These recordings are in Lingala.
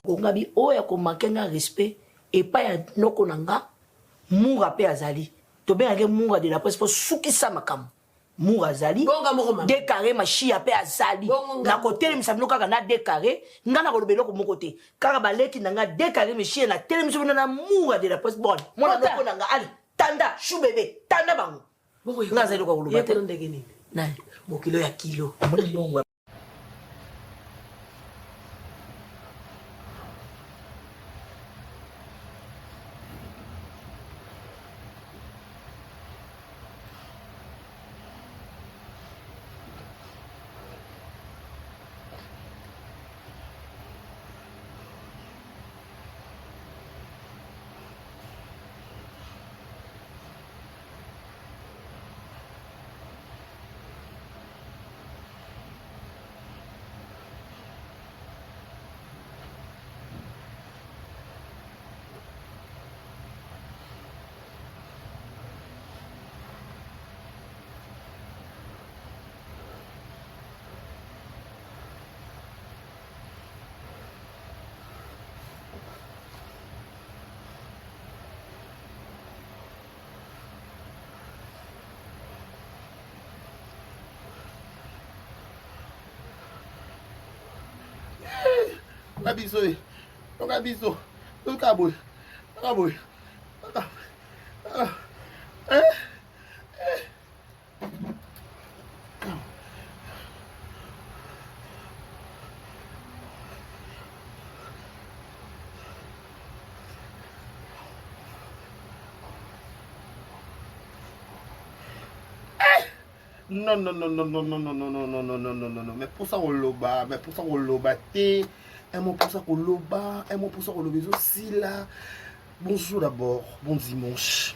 Kongabi oya ko makenga respect et pas ya noko nanga munga pe azali. To be ngé munga de la presse pour sukisa makam. Munga azali. Décaré ma chia pe azali. Na côté mi sabino kaka na décaré, ngana ko lobelo ko mon côté. Kaka baleki nanga décaré mi chia na télé mi sabino na munga de la presse bon. Mona noko nanga ali. Tanda chou bébé, tanda bango. Ngazali ko lobelo. Yeko ndenge nini? Nani? Mokilo ya kilo. Mbongo. Abiso, donc abiso, donc aboy, aboy, non, non, non, non, non, non, non, non, non, non, non, non, non, non, mais pour ça on loba, mais pour ça on loba, un mot pour ça qu'on loba, un mot pour ça qu'on loba aussi là. Bonjour d'abord, bon dimanche.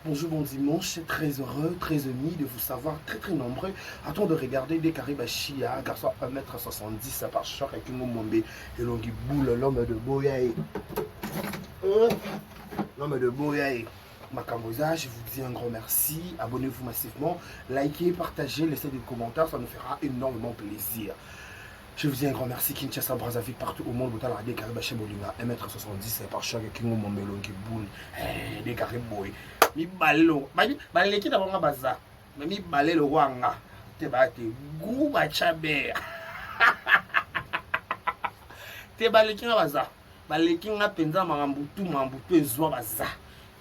Bonjour, bon dimanche, c'est très heureux, très ému de vous savoir, très très nombreux. Attends de regarder des Karibachia, garçon 1m70 par choc avec une mombe et l'ongi boule, l'homme de Boyaï. L'homme de Boyaï. Makamboza, je vous dis un grand merci. Abonnez-vous massivement, likez, partagez, laissez des commentaires, ça nous fera énormément plaisir. Je vous dis un grand merci. Kinshasa, Brazzaville, partout au monde, vous avez des Karibachia Bolinga, 1m70 par choc avec une mombe et l'ongi boule, des Kariboy. Mi balo balé ki na bonga baza mais mi balé le wanga te ba te gu ba chabe te balé ki na baza balé ki nga penza mambutu ezwa baza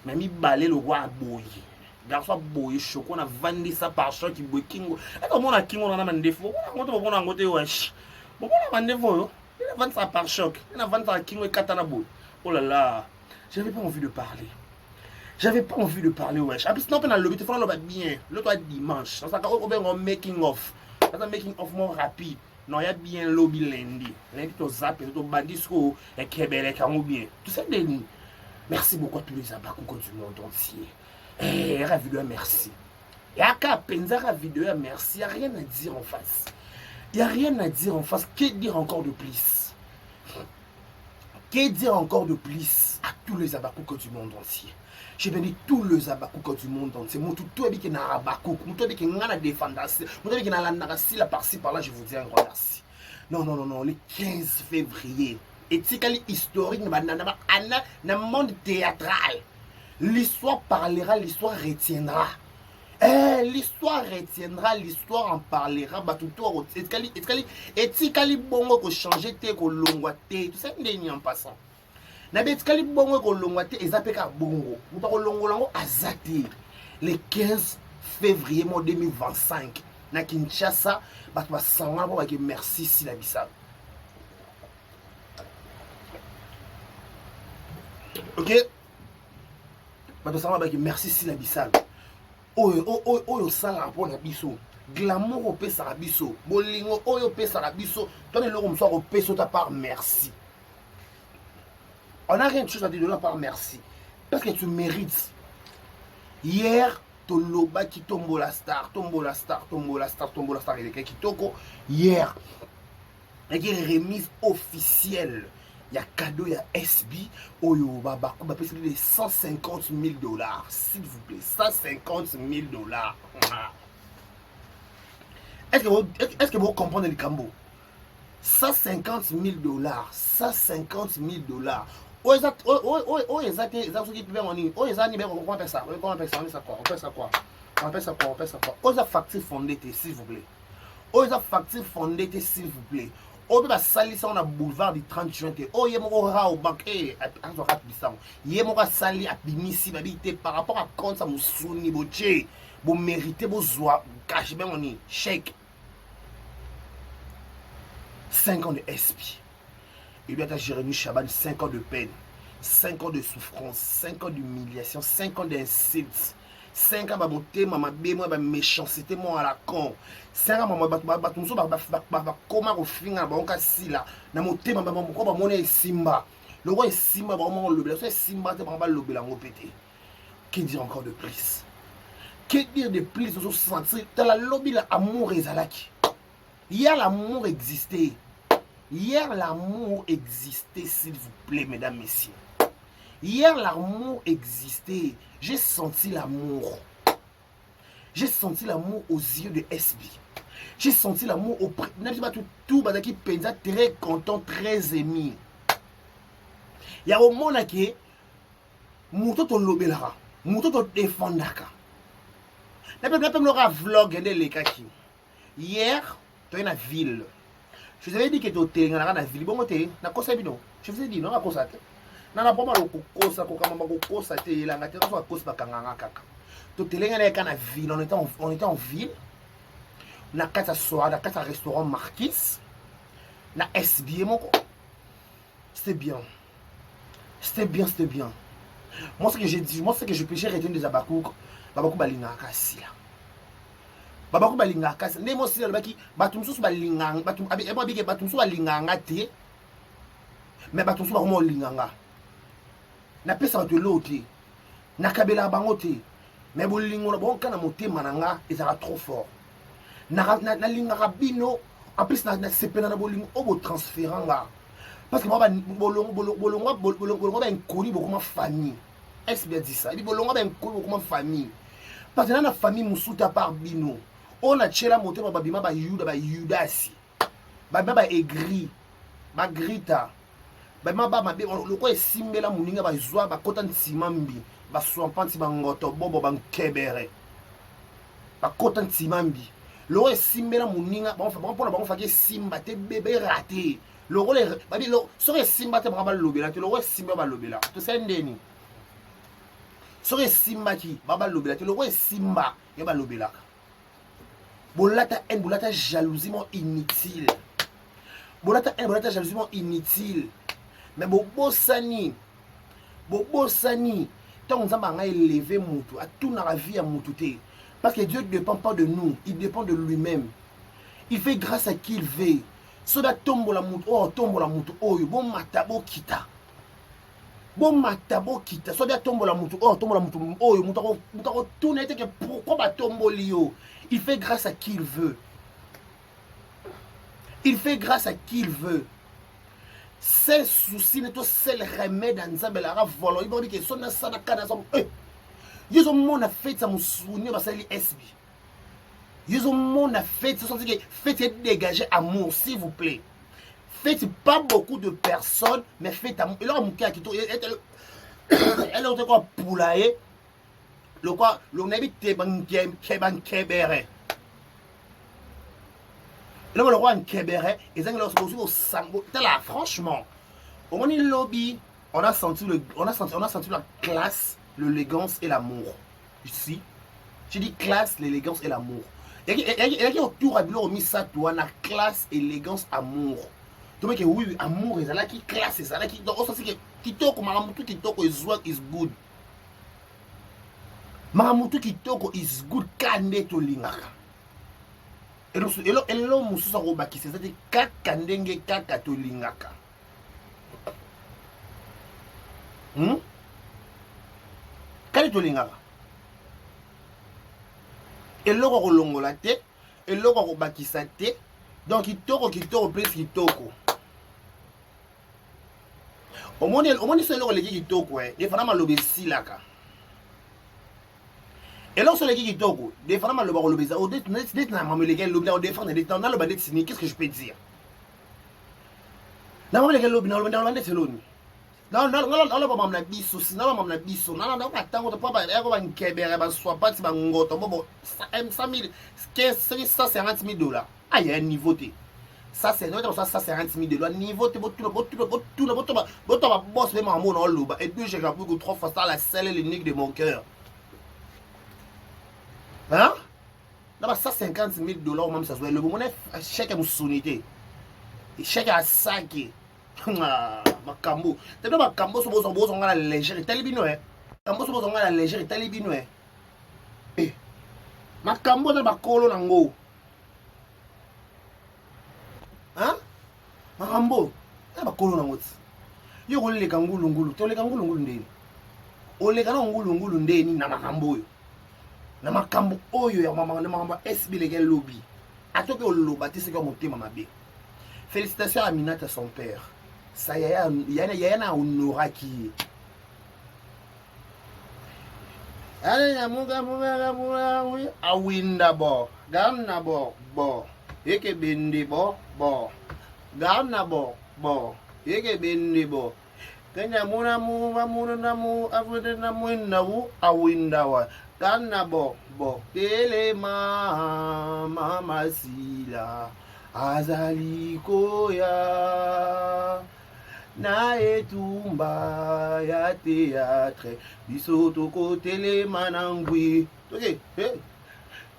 mais mi balé le wa boyi garçon boyi choko na vandi ça par choc ki boyi kingo et comme on a kingo na mandefo on a ngote wesh bon on a mandefo yo il a vandi ça par choc il a vandi ça kingo et katana boyi oh là là j'avais pas envie de parler. J'avais pas envie de parler, wesh. Ah, puis sinon, on a le lobby, tu fais le bien. Le toi dimanche. Ça, on a making of. Ça, un making of more rapide. Non, il y a bien lobby lundi. Lundi, tu zappes, tu bandisco, et kebele, ou bien. Tu sais, Denis. Merci beaucoup à tous les abakoukos du monde entier. Eh, vidéo, merci. Et à Penza, vidéo, merci. Il n'y a rien à dire en face. Il n'y a rien à dire en face. Que dire encore de plus? Que dire encore de plus à tous les abakoukos du monde entier? J'ai béni tous les abakoukos du monde entier. Mon tout est qui n'a abakouk, mon tout est qui n'a défendasse, mon tout est qui n'a la narassi, la par-ci par-là. Je vous dis un grand merci. Non, non, non, non, le 15 février. Et c'est quelle historique dans le monde théâtral. L'histoire parlera, l'histoire retiendra. L'histoire retiendra, l'histoire en parlera. Et c'est quelle bongo ko changer te ko longwa te. Tout ça n'est en passant. Nabetkali bongo ko longwate ezapeka bongo. Muta ko longolango azati. Le 15 février 2025 na Kinshasa, bat ba sanga ba ke merci Sila Bissau. OK? Bat sanga ba ke merci Sila Bissau. Oyo sala pour na biso. Glamour pe sala biso. Bolingo oyo pe sala biso. Tone loko mso ko pe sota par merci. On n'a rien de chose à dire de la part merci. Parce que tu mérites. Hier, Toloba qui tombe la star, tombe la star, tombe la star, tombe la star. Il y a qui toko. Hier, il y a une remise officielle. Il y a cadeau, il y a SB. Oyo, babakou, bah, c'est de 150 000 $. S'il vous plaît, 150 000 $. Est-ce que vous comprenez le Cambo? 150 000 dollars. 150 000 dollars. Oh, exact. Oh, exact. Exact. Oh, exact. On appelle ça. On appelle ça. On appelle ça quoi? On appelle ça quoi? On appelle ça quoi? On appelle ça quoi? Oh, exact. Facture fondée, s'il vous plaît. Oh, exact. Facture fondée, s'il vous plaît. Oh, bah, sali ça on a boulevard du 30 juin. Oh, yé mon ra au banque. Eh, attends, yé mon ra sali à bimisi, babité par rapport à compte ça, mon souni, boché. Vous méritez vos joies. Cache bien mon nid. Chèque. 5 ans de SP. Et bien, à Jérémy Chaban, 5 ans de peine. 5 ans de souffrance. 5 ans d'humiliation. 5 ans d'insultes. 5 ans de beauté, maman, moi, ma méchanceté, moi à la con. 5 ans, maman, comment au final, on casse là. Na moté, maman, pourquoi mon est Simba. Le roi est Simba, vraiment le blé. C'est Simba, c'est vraiment le blé, la pété. Que dire encore de plus? Que dire de plus de ce sentir? Dans la lobby, l'amour est zalaki. Hier, l'amour existait. Hier, l'amour existait, s'il vous plaît, mesdames, messieurs. Hier, l'amour existait. J'ai senti l'amour. J'ai senti l'amour aux yeux de SB. J'ai senti l'amour au prix. Tout qui pensa très content, très ému. Il y a un monde qui est Mouto to lobelara. Mouto to défendaka. N'a vlog les kaki. Hier, tu es dans la ville. Je vous avais dit que tu es dans la ville. Bon, tu es dans la ville. Je vous ai dit, non, à cause de ça. Non, non, pas mal de cause, tu es là, tu es à cause de kaka. Tu es dans la ville. On était en ville. On a 4 soirs, on a 4 restaurants Marquis. On a SB, mon co. C'était bien. C'était bien, c'était bien. Moi, ce que j'ai dit, moi, ce que je peux retenir des Abakouk, Babakou Balingaka si là. Babakou Balingaka, ne moi si là, Batumsous Balinganga, Batumsous Balinganga te, mais Batumsous Bakumo Linganga. Na pesa de l'autre, na kabela bangote, mais Bolingo, bon, quand on a monté Mananga, ils sont trop fort. Na Linganga Bino, en plus, na sepena na Bolingo, au transférant là. Parce que moi, Bolongo a un connu beaucoup ma famille. Est-ce bien dit ça? Bolongo a un connu beaucoup ma famille. Parce que dans la famille, Moussouta par Bino, on a tché la montée, Babima, Yudasi, Babima aigri, Grita, Babima, le quoi est simé la mouninga, Bazoa, Bakotan Simambi, Baswampan Sibangoto, Bobo Bankebere, Bakotan Simambi. Le quoi est simé la mouninga, bon, pour la bonne famille, Simba, t'es bébé raté. Le rôle est. Le serait Simba te brava lobela. Le rôle Simba va lobela. Tu sais, Ndeni. Serait Simba qui va lobela. Le rôle Simba il va lobela. Bolata haine, bolata jalousiment inutile. Bolata haine, bolata jalousiment inutile. Mais Bobo Sani. Bobo Sani. Tant qu'on a élevé Moutou. À tout dans la vie à Moutouté. Parce que Dieu ne dépend pas de nous. Il dépend de lui-même. Il fait grâce à qui il veut. Soda tombo la mutu, oh tombo la mutu, oh bon matabo kita. Bon matabo kita. Soda tombo la mutu, oh tombo la mutu, oh mutako tout n'était que pourquoi ba tombo lio. Il fait grâce à qui il veut. Il fait grâce à qui il veut. Seul souci n'est pas seul remède en Zambela volant. Il va dire que son sana kana son. Ils ont mon a fait ça mon souvenir parce que SB. Ils ont mon fait, faites dégager amour, s'il vous plaît. Faites pas beaucoup de personnes, mais faites amour. Et là, mon cas qui elle est encore poulailler. Le quoi, le navire kebere. Et là, le roi en kebere, et ça, aussi au sango. Là, franchement, au moment du lobby, on a senti la classe, l'élégance et l'amour. Ici, j'ai dit classe, l'élégance et l'amour. Il y a autour de l'eau, ça, toi, la classe, élégance, amour. Tu vois que oui, amour, c'est là qui classe, c'est là qui. Donc, on sait que Kitoko, Maramutu Kitoko is good. Maramutu Kitoko is good, Kande to lingaka. Et là, Moussou Sarobaki, c'est-à-dire Kakandenge Kaka to lingaka. Kande to lingaka. Et là, on longo la tête, et là, on baki sa tête. Donc, kitoko, plus kitoko. Au moins, c'est là, on dit kitoko, des fois, on l'a si là. Et là, on se dit kitoko, des fois, on l'a lobé ça. Au début, on a défendu les gars, on défend les temps, on a le badet signé. Qu'est-ce que je peux dire? Dans le lobby, dans le salon. Dans le moment, na biso, sinon le moment na biso. Non, non, attends, on pas pas un kebere, ba soit pas, ba ngoto, bon, 100 000, 150 000 $. Ah, il y a un niveau T. Ça c'est notre ça 150 000 $. Niveau T, tout boss même en mon loba. Et puis j'ai rappelé que 3 fois ça la selle l'unique de mon cœur. Hein? Là, 150 000 $, même ça soit le moment chèque à moussounité. Et chèque à saké. Makambo. Tu sais, Makambo, c'est bon, la légère. Talibino, hein. Makambo, c'est bon, la légère. Talibino, hein. Eh. Makambo, c'est ma colo nango. Hein? Makambo, c'est ma colo nango. Yo, on les kangulungulu. Tu les kangulungulu ndeni. On les kangulungulu ndeni na Makambo. Na Makambo, oyo ya maman, na Makambo, SB les lobby. A toi que le lobby, c'est comme mon thème, ma bé. Félicitations à Aminata, son père. Ça y a un honora qui awinda bo ganna bo eke bende bo ganna bo eke bende bo kenya muna mu avude na mwinda wu awinda wa ganna bo tele mama sila azali koya na etumba ya théâtre biso toko telema nangwi ok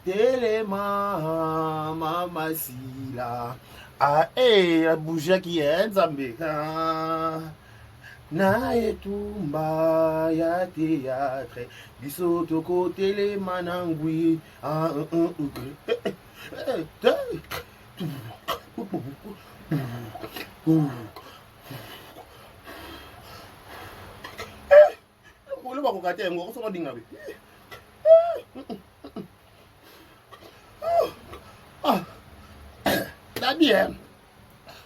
telema mama sila bouger qui est nzambe na etumba ya théâtre biso toko telema nangwi le ba ko ka tengo ko so dinga be la bien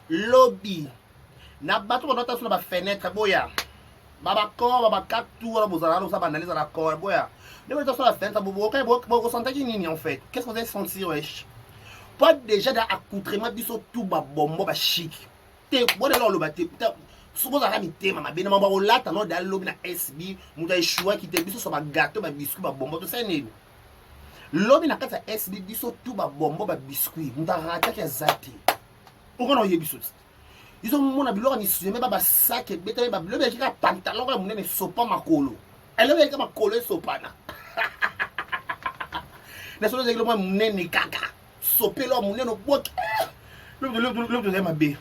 lobby na bato ko nota sur ba fenêtre boya baba ko baba katu la bozala ça banaliser la corps boya ne pas sur la fenêtre bobo ko sentir qui nini en fait qu'est-ce que vous avez senti wesh pas déjà dans accoutrement biso tout ba bombo ba chic te bon là le baté souvent ça mi tema mabena mamba olata no dal lobby na SB muta choix qui te biso so ba gâteau ba biscuit ba bombo to ça nini lobby na kata SB biso tout ba bombo ba biscuit muta rata ki azati ukona oye biso ils ont mon abilora ni sume ba sac beta ba lobby ki ka pantalon ka munene sopa makolo lobby ka makolo sopana na solo de lobby munene kaka sopelo munene bok lobby ma be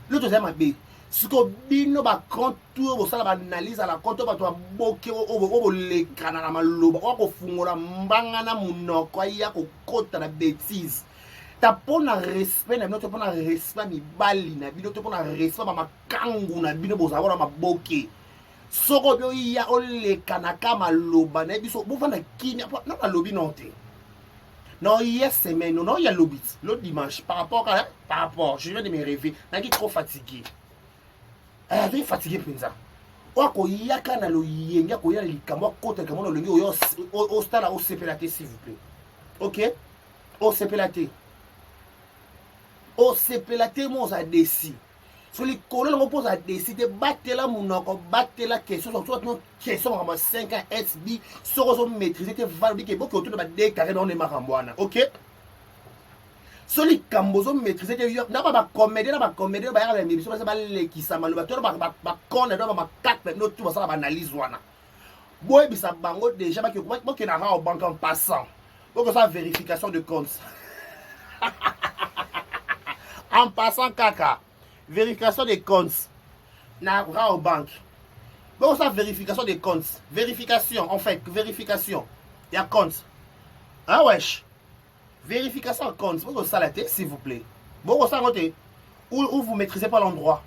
l'autre ma be ce que bino ba contour bo sala ba analyse la contour ba to boke o le kana na maloba ko fungola mbanga na munoko ya ko kota na bêtise ta pona respect na bino to pona respect mi bali na bino to pona respect ba makangu na bino bo zabona maboke soko bio ya o le kana kama loba na biso bo fana kini na ba lobi nonte non hier semaine non il y a lobby l'autre dimanche par rapport je viens de me réveiller na qui trop fatigué très fatigué penza wako yaka na lo yenga ko ya likamwa kota kama lo lengi au stade au CPLAT s'il vous plaît OK au CPLAT mo za desi so li kolo ngo pose a décider batela munoko batela question so soit question comme 5 ans SB so maîtriser te valide que beaucoup autour de ba décarré dans les marambwana OK soli kambozo maîtriser te yo na ba comédie ba ya la émission ba le kisama lo ba to ba kona do ba 4 no tout ça ba analyse wana boy bisa bango déjà ba que na ra au banque en passant donc ça vérification de compte en passant kaka vérification des comptes na ra au banque donc ça vérification des comptes vérification en fait vérification il y a compte ah wesh vérification de compte vous ça la tête s'il vous plaît bon ça côté où vous maîtrisez pas l'endroit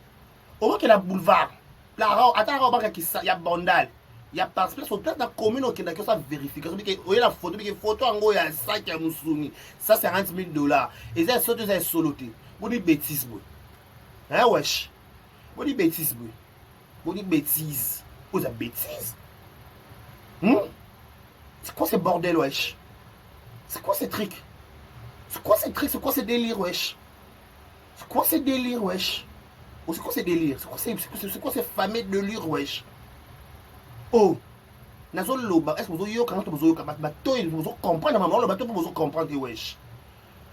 au moins qu'il y a boulevard la attends banque qui il y a bandal il y a parce que sur place la commune qui a ça vérification que vous la photo en gros il y a ça qui a moussoumi ça c'est 40 000 $. Et ça c'est soloté vous dites bêtise boy hein wesh vous dites bêtise boy vous dites bêtise vous avez bêtise c'est quoi ce bordel wesh c'est quoi ces trucs c'est quoi ces trucs c'est quoi ces délires wesh c'est quoi ces délires wesh C'est quoi ces délires? C'est quoi ces fameux délires, wesh? Oh, nazo loba, est-ce que vous avez quand vous avez vous comprendre maman le bateau pour vous comprendre, wesh?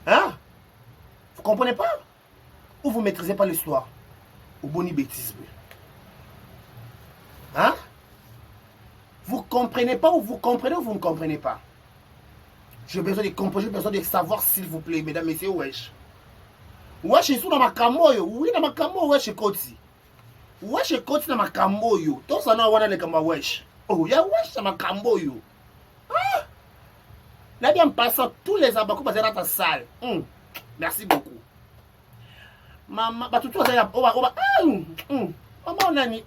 Hein? Vous comprenez pas? Ou vous maîtrisez pas l'histoire? Ou boni bêtise? Hein? Vous comprenez pas ou vous comprenez ou vous ne comprenez pas? J'ai besoin de comprendre, j'ai besoin de savoir s'il vous plaît, mesdames, messieurs, wesh. Wesh, je suis dans ma camoyo. Oui, dans ma camoyo, wesh, je koti. Wesh, je koti dans ma camoyo. Tout ça, on a les camoyo, wesh. Oh, y'a wesh, dans ma camoyo. Ah! Là, bien, en passant, tous les abacous passent dans ta salle. Merci beaucoup. Maman, bah, tout ça, maman, on a mis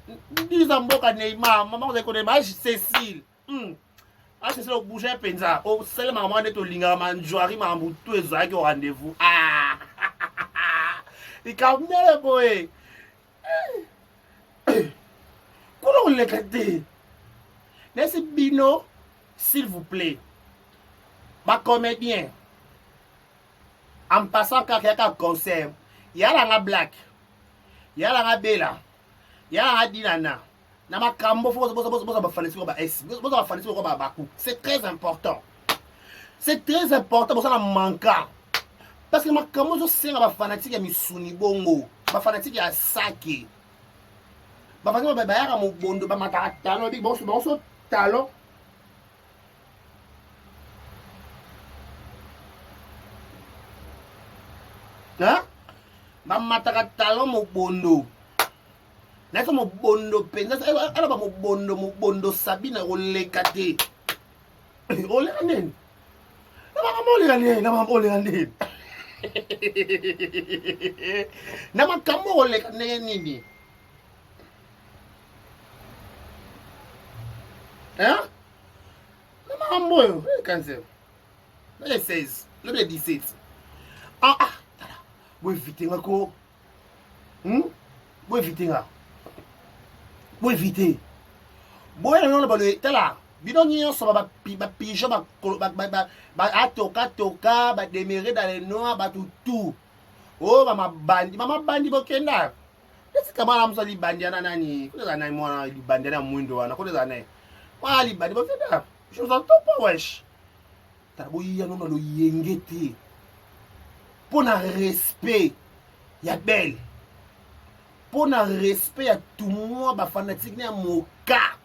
10 ans, Neymar. Maman, on a connu, Cécile. Ah, c'est ça, le bouger penza. Oh, c'est le maman de Tolinga, manjoari, mamou, tous les gens qui ont rendez-vous. Ah! Il a amené le boy. Comment on l'a gâté? N'est-ce Bino, s'il vous plaît, ma comédien, en passant quand il y a un concert, il y a la black, il y a la bella, il y a la dinana. C'est très important. C'est très important pour ça manquant. Parce que ma camozo c'est un fanatique ya misuni bongo, ba fanatique ya sake. Ba fanatique ba ya mo bondo ba mataka talo bi bon so talo. Hein? Ba mataka talo mo bondo. Nasa mo bondo penza ala ba mo bondo sabina o lekate. O lekanen. Na ma mo lekanen. Na makambo o lekanen nini? Hein? Na makambo yo, cancel. Le 16, le 17. Ah, vous évitez ngako. Vous évitez nga. Vous évitez. Vous avez le balou tela. Bidon nyo so ba pigeon ba atoka ba démérer dans les noirs ba tout. Oh mama bandi bokenda. Est-ce que mama mso li bandi na nani? Ko za nani mwana li bandi na mwindo wana. Ko za nani? Wa li bandi bokenda. Je vous entends pas wesh. Tabo ya no lo yengete. Pour un respect, il y a belle. Pour un respect, il y a tout le monde, bah fanatique, il y a mon cas.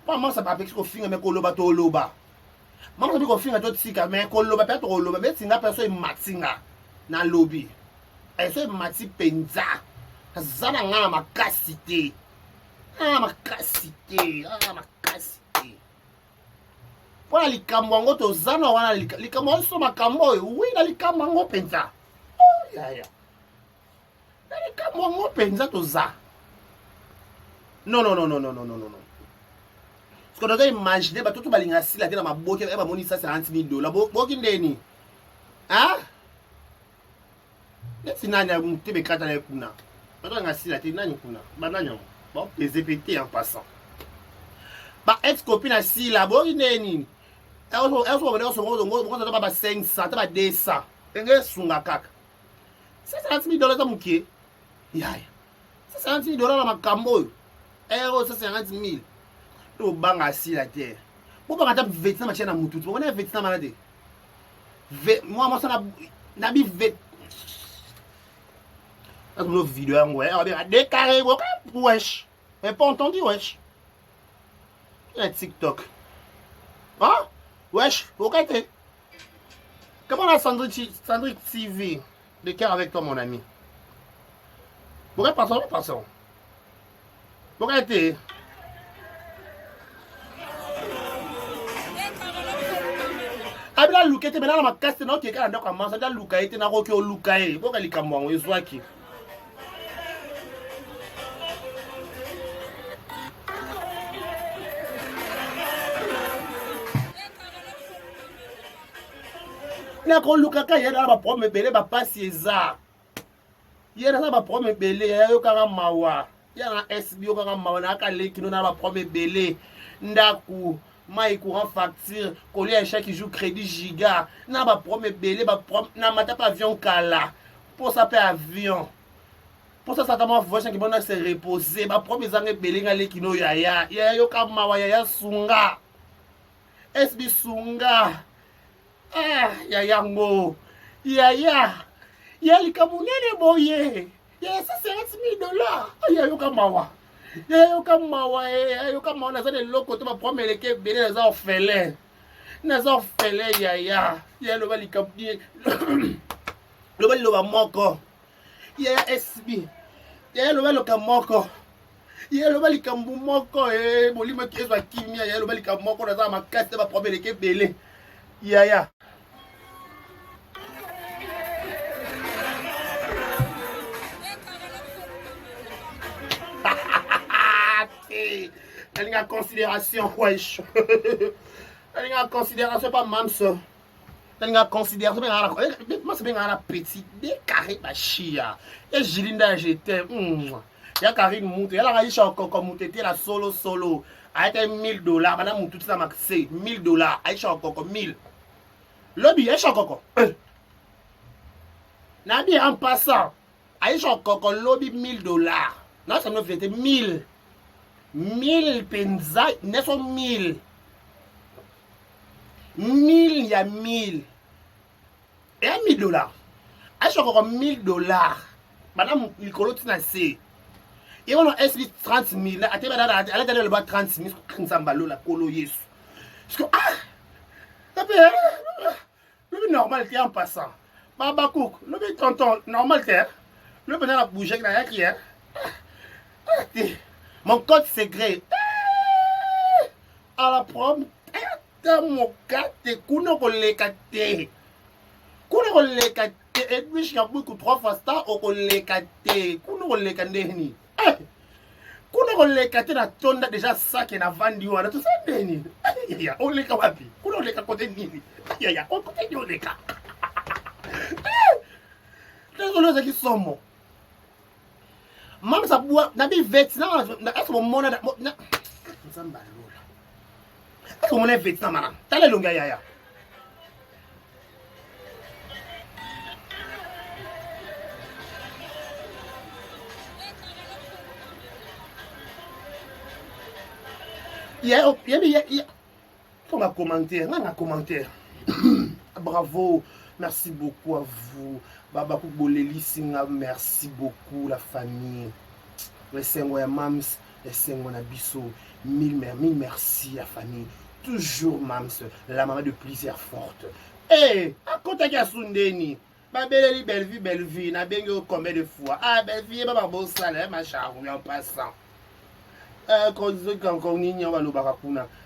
Maman, ça va avec ce qu'on fait, mais qu'on loba to loba. Maman, ça dit qu'on fait un autre tika, mais qu'on loba pas to loba, mais c'est une personne matinga dans le lobby. Elle se mati penza. Ça n'a pas ma cassité. Ah, ma cassité. Ah, ma cassité. Pour la likamwango, to zana wana likamwango, so makambo, oui, la likamwango penza. Yeah. Comment pensa tout ça? Non. Ce qu'on doit imaginer, bah tout balinga si la tête dans ma boque, elle va monter ça $50,000. La boque indeni. Hein? Laisse nanya monter mes cartes dans les kuna. Maintenant ngasi la tête nanya kuna. Bah nanya. Bon, les épétés en passant. Bah ex copine assis la boque indeni. Elle va 500, elle va 200. Elle sunga kaka. $50,000 mouké. Yaya. $50,000 dans ma cambo. Euro $50,000. Le bang assis la terre. Pourquoi on a vêtement machin à moutou? On a vêtement malade. Moi ça n'a bi vêt. Dans nos vidéos ouais, on a décarré wesh. Mais pas entendu wesh. La TikTok. Hein? Wesh, OK. Comment la Sandrine TV? De cœur avec toi, mon ami. Pourquoi passons? Pourquoi t'es? Ah, bien, Luka, t'es maintenant dans ma casse, non, qui est quand même dans la Luka, t'es dans le Luka, pourquoi il est comme moi, il soit qui? Na ko lukaka yena ba problème belé ba passer ça. Yena ça ba problème belé yo kanga mawa. Yana SBO kanga mawa na ka leki no na ba problème belé. Ndaku mai courant facture, coller un chèque qui joue crédit giga. Na ba problème belé ba na mata pas avion kala. Pour ça payer avion. Pour ça, ça m'a voix qui m'a se reposer. Ma propre zangue belinga le kino yaya. Yaya yo kama yaya sunga. SB sunga. Ah, yaya ngo. Yaya. Yaya likamunene boye. Yaya ça c'est $100,000. Yaya yo kama wa. Yaya yo kama wa. Yaya yo kama na zane loko to ma propre leke belinga za orphelin. Na za orphelin yaya. Yaya lo ba likamunene. Lo ba lo ba moko. Yaya SB. Yaya lo ba lo kamoko. Yaya lo ba likambu moko bolimo kezwa kimia yaya lo ba likamoko na za makasi ba problème ke belé. Yaya. Elle a considération wesh. Elle a considération pas mams. Elle a considération moi c'est bien un petit décarré ba chia. Et Jilinda j'étais ya Karine Moutou, elle a réussi encore comme Moutou, la solo. A été $1,000, madame Moutou, ça m'a fait $1,000, Aïcha encore comme 1000. Lobby, Aïcha encore. Nabi en passant, Aïcha encore lobby $1,000. Non, ça me fait 1000. 1000 penza, ne sont 1000. 1000, il y a 1000. Et $1,000. Aïcha encore $1,000. Madame Nicolo Tinasé. Et on a SB 30 000. Elle a dit le bas 30 000. La colo yes. Parce que le normal t'es en passant. Baba Cook, le tonton normal t'es. Le bonheur a bougé qui est. Mon code secret. À la prom. Mon gars, t'es kuno kolekate. Kuno kolekate. Et puis je suis beaucoup 3 fois star au kolekate. Kuno kolekate. Kuna koleka tena tonda deja saki na vandi wana to sende nini ya oleka wapi kuna oleka kote nini ya kote ni oleka Désolé za kisomo mama sabua na bi vet na aso mona na nzamba lola aso mona vet na mara tale longa ya Faut un commentaire. Bravo, merci beaucoup à vous. Baba Kouboleli Singa, merci beaucoup la famille. Les Sengoya Mams, les Sengoya Bisso, mille merci la famille. Toujours Mams, la maman de plaisir forte. Eh, à côté de Sundeni, ma belle vie, n'a bien combien de fois. Ah, belle vie, ma beau salaire, ma charrue en passant.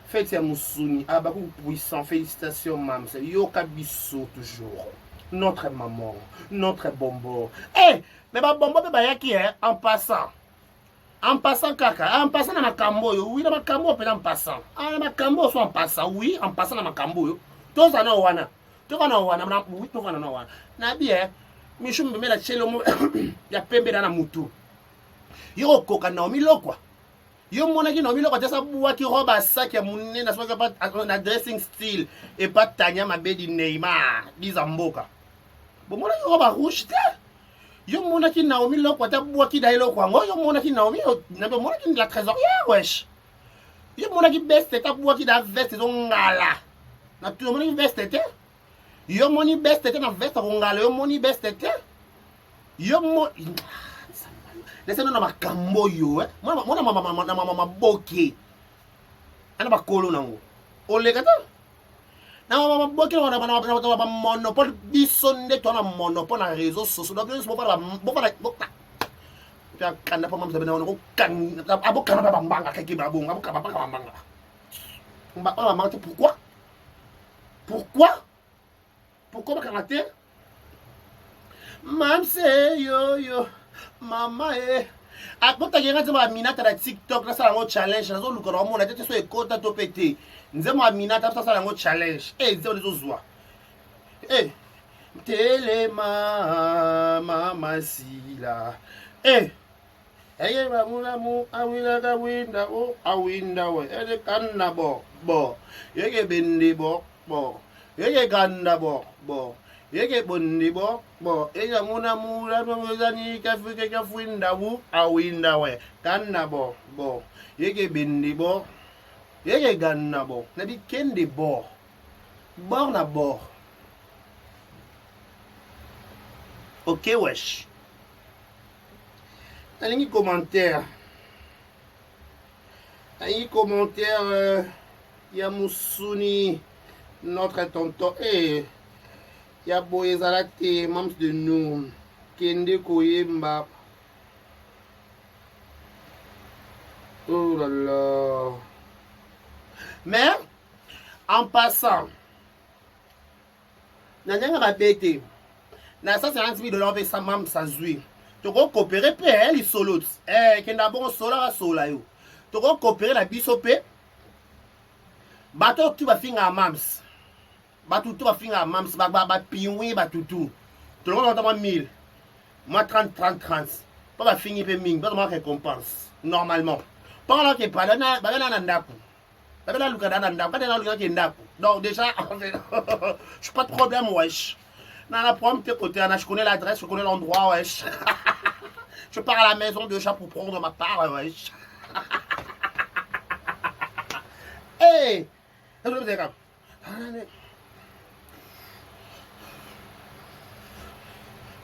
Faites à Mousouni, Abakou puissant, félicitations, maman. Yoka Bisso toujours. Notre maman, notre bonbon. Eh, mais ma bonbon, qui est en passant. En passant, kaka, en passant dans ma cambo, oui, dans ma cambo, en passant. Ah, ma cambo, soit en passant, oui, en passant dans ma cambo. Tous en ont wana. Tous en ont wana, oui, tous en ont wana. Nabi, Michou me met la chelom, ya pembe dans la moutou. Yo, koka, naomi, lo, quoi. Yo mona ki nomi lokota sa bua ki roba sac ya munene na soka pas na dressing style et pas Tanya Mabedi Neymar bizamboka. Bo mona ki roba rouge te. Yo mona ki Naomi lokota bua ki dai lokwa ngo yo mona ki Naomi na bo mona ki la trésorière wesh. Yo mona ki beste ta bua ki da veste zo ngala. Na tu mona ki veste te. Yo moni beste te na veste ngala yo moni beste te. Yo mo laissez-nous dans ma cambo yo moi ma boké ana ba kolo nango ole kata na ma boké na ba monopole bisonde to na monopole na réseaux sociaux donc je pas ta kanda pa mamza bena ko kan aboka na ba mbanga keke ba bonga aboka ba mbanga ba ma pourquoi ba kanate mam se yo Mama akota yenga nzema Aminata na TikTok na sala ngo challenge nazo lukora mona tete so ekota to pete nzema Aminata sa sala ngo challenge nzema lezo zwa telema mama sila eye bamula mu awila ga winda o awinda we ele kanna bo yege bende bo yege ganda bo Yeke bondi bo eya muna mura mwezani kafike fuinda wu awinda we kanna bo yeke bendi bo yeke ganna bo nabi kende bo na bo. Ok wesh alingi commentaire ya Musuni notre tonton ya boyezala te membres de nous kende koyemba. Oh là là. Mais en passant nanyanga babete na ça c'est $1 000 pe sa mam sa zui toko coopérer pe li solo kenda bon sola sola yo toko coopérer la biso pe bato tu ba finga mams batutu ba finga mams ba piwi batutu tout le monde entend 1000 moi 30 pas ba fingi pe ming pas ma récompense normalement pas là que pas là na ndaku pas là luka na ndaku pas là luka ke ndaku donc déjà je suis pas de problème wesh na la problème de côté je connais l'adresse je connais l'endroit wesh je pars à la maison déjà pour prendre ma part wesh hey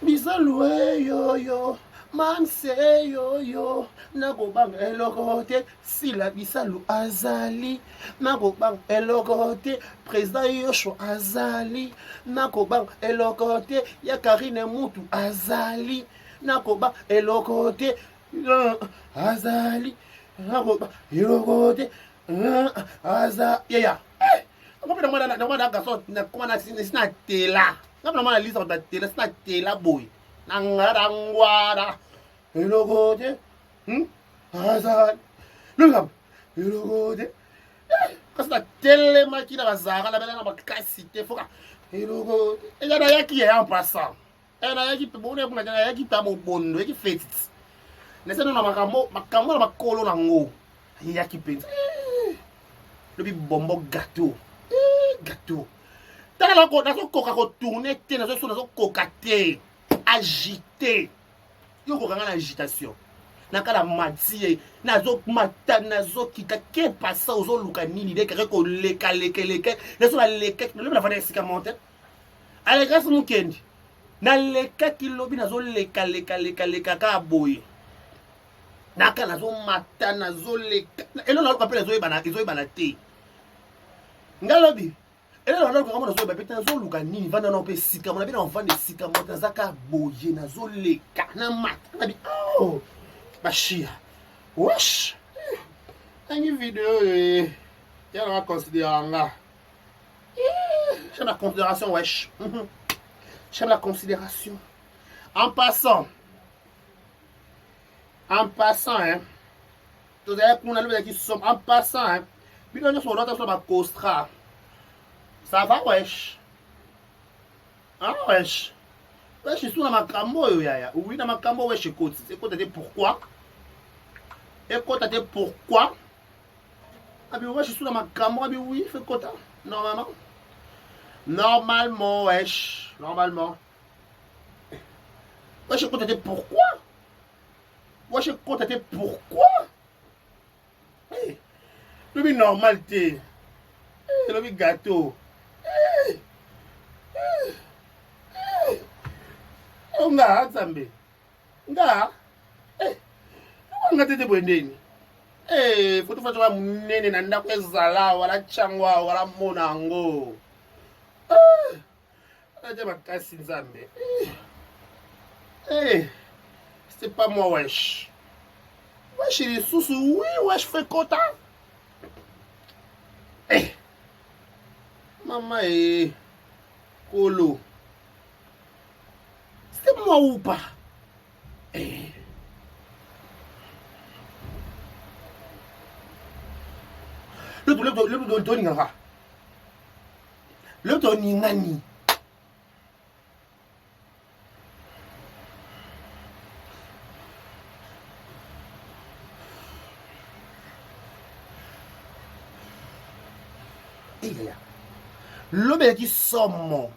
bisalue yo mamse yo nakobanga eloko te sila bisalu azali nakobanga eloko te président Yosho azali nakobanga eloko te ya Karine Mutu azali nakobanga eloko te azali nakobanga eloko te azali ya ngapela mwana garçon na komana sina tela ngapela mwana lisa ba tela sina tela boy na ngara eloko te azali lungam eloko te kasi na telema kina bazara na bana bakasi te foka eloko te ya na yaki ya en passant na yaki pe bone kuna na yaki pa mo bondo yaki fetit na seno na makambo na makolo na ngo yaki pe le bombo gâteau tala loko nazo koka ko tourner te nazo koka te agité yo koka na agitation nakala matie nazo mata nazo kika ke passa ozo luka nini de kare ko leka nazo la leka le la fana sika monte ale grâce mukendi na leka kilobi nazo leka ka boy nakala nazo mata nazo leka elo na ko pele zo ibana te ngalobi ele na ko kama nazo bapeta nazo luka nini vanda na pe sika mona bina vanda sika mona zaka boye nazo leka na mata na bi oh bashia wesh tangi vidéo ya na considéranga j'aime la considération wesh j'aime la considération en passant hein tout à qu'on a le qui sont en passant hein puis on sur l'autre sur ma costra ça va wesh wesh je suis dans ma cambo ya oui dans ma cambo wesh écoute pourquoi ah bien wesh je suis dans ma cambo ah bien oui fait quota normalement wesh wesh écoute pourquoi wesh écoute pourquoi le normalité le gâteau nga zambe nga tete bwendeni foto fa twa munene na ndako ezala wala changwa wala monango aje makasi nzambe c'est pas moi wesh les sous oui wesh fais quota maman Kolo c'est moi ou pas le Toningara le Toningani lobe qui somme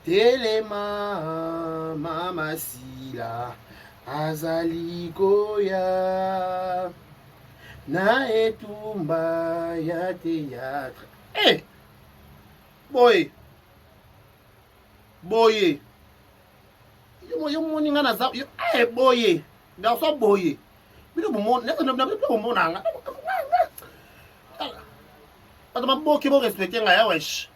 telema mama sila azali koya na etumba ya théâtre. Eh, boy yo moninga na za yo boy garçon boy bino bomo ne bomo nanga atama boki bo respecter nga ya wesh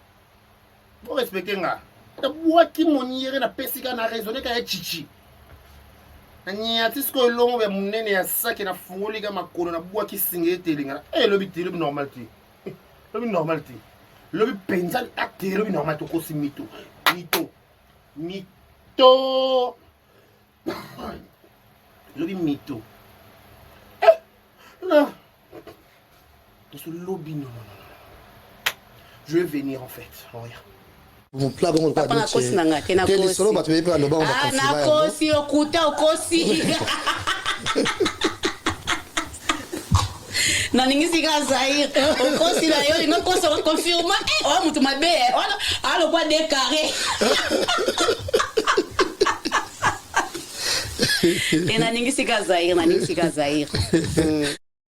bo respecter nga ta boki moniere na pesika na raisonner ka ya chichi na nyati sko longo be munene ya saki na fungoli ka makono na boki singe telinga lobi normal ti lobi normal ti lobi penza ate lobi normal to kosi mito lobi mito non ce lobby non je vais venir en fait regarde mon plat bon pas na kosi na nga te na kosi kosi solo ba tu peux na ba na kosi okuta okosi na ningisi ka Zaire okosi na yo ngo kosi ko confirma o mutu mabe alo kwa de carré na ningisi ka Zaire